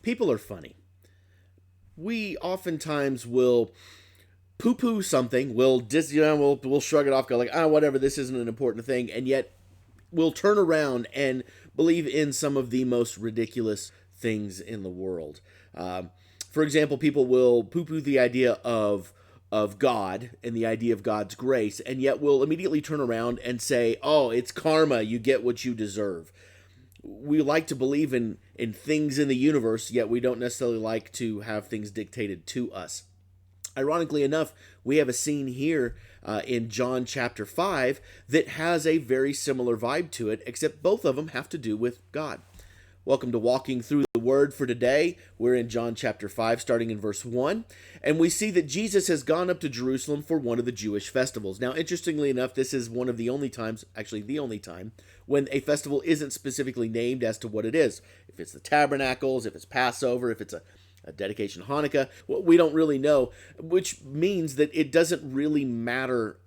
People are funny. We oftentimes will poo-poo something. We'll shrug it off, go like, whatever. This isn't an important thing, and yet we'll turn around and believe in some of the most ridiculous things in the world. For example, people will poo-poo the idea of God and the idea of God's grace, and yet will immediately turn around and say, "Oh, it's karma. You get what you deserve." We like to believe in things in the universe, yet we don't necessarily like to have things dictated to us. Ironically enough, we have a scene here in John chapter 5 that has a very similar vibe to it, except both of them have to do with God. Welcome to Walking Through the Word for today. We're in John chapter 5, starting in verse 1, and we see that Jesus has gone up to Jerusalem for one of the Jewish festivals. Now, interestingly enough, this is one of the only times, actually the only time, when a festival isn't specifically named as to what it is. If it's the Tabernacles, if it's Passover, if it's a dedication Hanukkah, well, we don't really know, which means that it doesn't really matter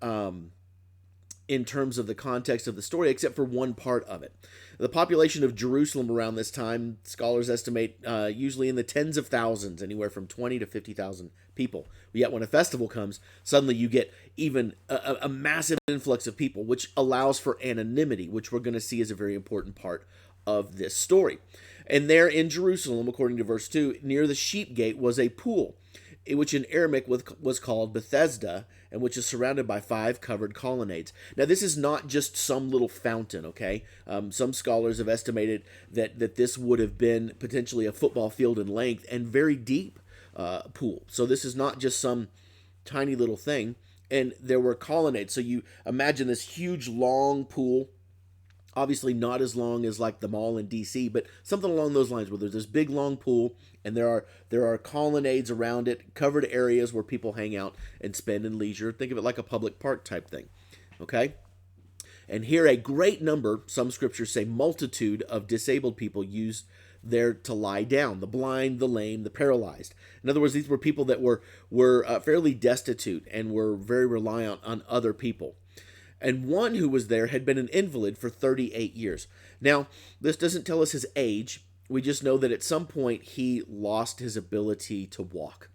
in terms of the context of the story, except for one part of it. The population of Jerusalem around this time, scholars estimate usually in the tens of thousands, anywhere from 20 to 50,000 people. Yet when a festival comes, suddenly you get even a massive influx of people, which allows for anonymity, which we're going to see is a very important part of this story. And there in Jerusalem, according to verse 2, near the sheep gate was a pool, which in Aramaic was called Bethesda, and which is surrounded by 5 covered colonnades. Now, this is not just some little fountain, okay? Some scholars have estimated that this would have been potentially a football field in length and very deep pool. So this is not just some tiny little thing. And there were colonnades. So you imagine this huge, long pool. Obviously not as long as like the mall in DC, but something along those lines where there's this big long pool and there are colonnades around it, covered areas where people hang out and spend in leisure. Think of it like a public park type thing. Okay? And here a great number, some scriptures say multitude of disabled people used there to lie down, the blind, the lame, the paralyzed. In other words, these were people that were fairly destitute and were very reliant on other people. And one who was there had been an invalid for 38 years. Now, this doesn't tell us his age. We just know that at some point he lost his ability to walk.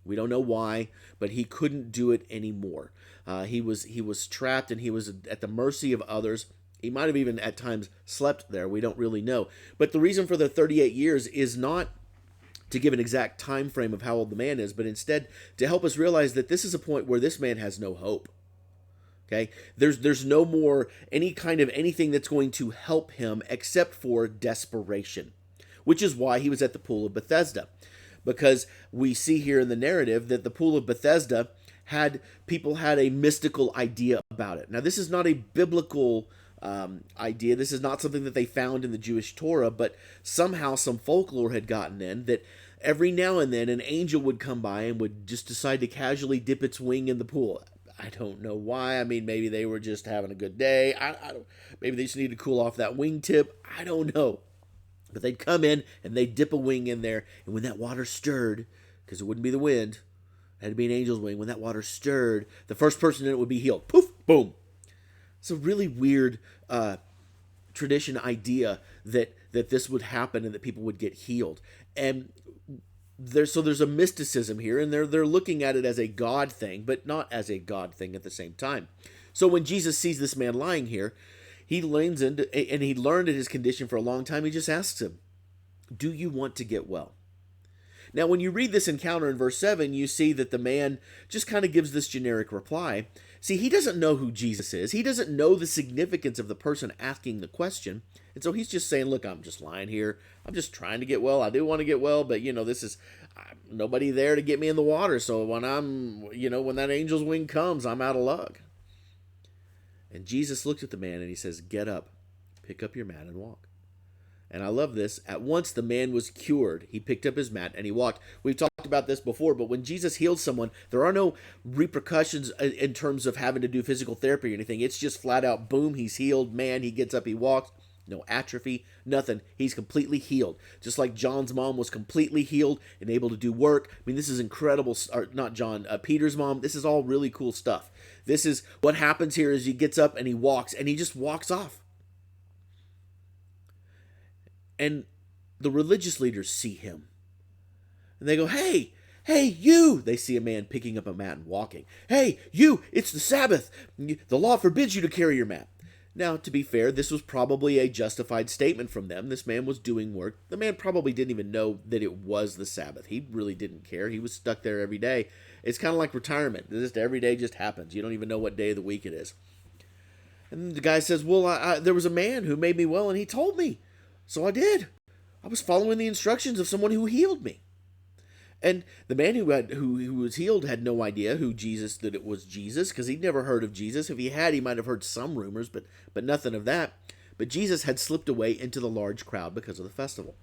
We don't know why, but he couldn't do it anymore. He was trapped and he was at the mercy of others. He might have even at times slept there. We don't really know. But the reason for the 38 years is not to give an exact time frame of how old the man is, but instead to help us realize that this is a point where this man has no hope. Okay, there's no more any kind of anything that's going to help him except for desperation, which is why he was at the pool of Bethesda, because we see here in the narrative that the pool of Bethesda had a mystical idea about it. Now, this is not a biblical idea. This is not something that they found in the Jewish Torah, but somehow some folklore had gotten in that every now and then an angel would come by and would just decide to casually dip its wing in the pool. I don't know why. I mean, maybe they were just having a good day. I don't. Maybe they just need to cool off that wingtip. I don't know. But they'd come in and they'd dip a wing in there, and when that water stirred, because it wouldn't be the wind, it had to be an angel's wing. When that water stirred, the first person in it would be healed. Poof, boom. It's a really weird tradition idea that this would happen and that people would get healed. And there's a mysticism here, and they're looking at it as a God thing, but not as a God thing at the same time. So when Jesus sees this man lying here, he leans into, and he learned his condition for a long time. He just asks him, "Do you want to get well?" Now, when you read this encounter in verse 7, you see that the man just kind of gives this generic reply. See, he doesn't know who Jesus is. He doesn't know the significance of the person asking the question. And so he's just saying, look, I'm just lying here. I'm just trying to get well. I do want to get well, but, this is nobody there to get me in the water. So when when that angel's wing comes, I'm out of luck. And Jesus looked at the man and he says, "Get up, pick up your mat and walk." And I love this. At once the man was cured. He picked up his mat and he walked. We've talked about this before, but when Jesus heals someone, there are no repercussions in terms of having to do physical therapy or anything. It's just flat out, boom, he's healed. Man, he gets up, he walks. No atrophy, nothing. He's completely healed. Just like John's mom was completely healed and able to do work. I mean, this is incredible. Or not John, Peter's mom. This is all really cool stuff. This is what happens here is he gets up and he walks, and he just walks off. And the religious leaders see him And they go, hey, hey, you! They see a man picking up a mat and walking. Hey, you! It's the Sabbath! The law forbids you to carry your mat. Now, to be fair, this was probably a justified statement from them. This man was doing work. The man probably didn't even know that it was the Sabbath. He really didn't care. He was stuck there every day. It's kind of like retirement. Just every day just happens. You don't even know what day of the week it is. And the guy says, well, there was a man who made me well, and he told me. So I did. I was following the instructions of someone who healed me. And the man who was healed had no idea that it was Jesus, because he'd never heard of Jesus. If he had, he might have heard some rumors, but nothing of that. But Jesus had slipped away into the large crowd because of the festival.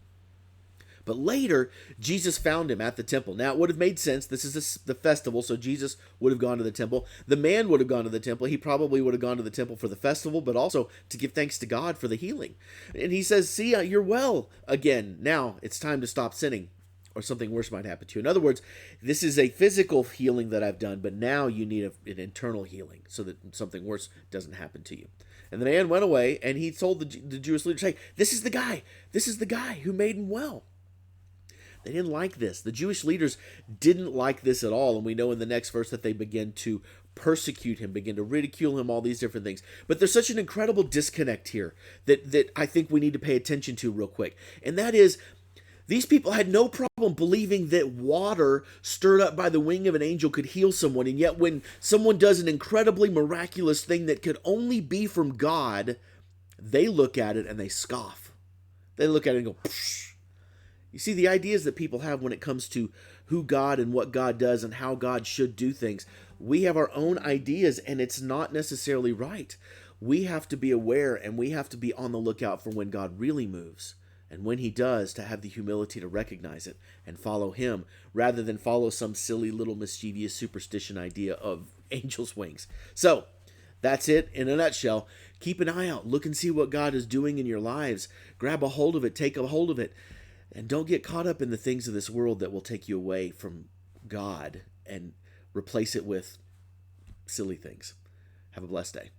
But later, Jesus found him at the temple. Now, it would have made sense. This is the festival, so Jesus would have gone to the temple. The man would have gone to the temple. He probably would have gone to the temple for the festival, but also to give thanks to God for the healing. And he says, see, you're well again. Now, it's time to stop sinning, or something worse might happen to you. In other words, this is a physical healing that I've done, but now you need an internal healing so that something worse doesn't happen to you. And the man went away, and he told the Jewish leaders, hey, this is the guy who made him well. They didn't like this. The Jewish leaders didn't like this at all. And we know in the next verse that they begin to persecute him, begin to ridicule him, all these different things. But there's such an incredible disconnect here that I think we need to pay attention to real quick. And that is, these people had no problem believing that water stirred up by the wing of an angel could heal someone. And yet when someone does an incredibly miraculous thing that could only be from God, they look at it and they scoff. They look at it and go, psh. You see, the ideas that people have when it comes to who God and what God does and how God should do things, we have our own ideas, and it's not necessarily right. We have to be aware, and we have to be on the lookout for when God really moves. And when he does, to have the humility to recognize it and follow him, rather than follow some silly little mischievous superstition idea of angels' wings. So, that's it in a nutshell. Keep an eye out. Look and see what God is doing in your lives. Grab a hold of it. Take a hold of it. And don't get caught up in the things of this world that will take you away from God and replace it with silly things. Have a blessed day.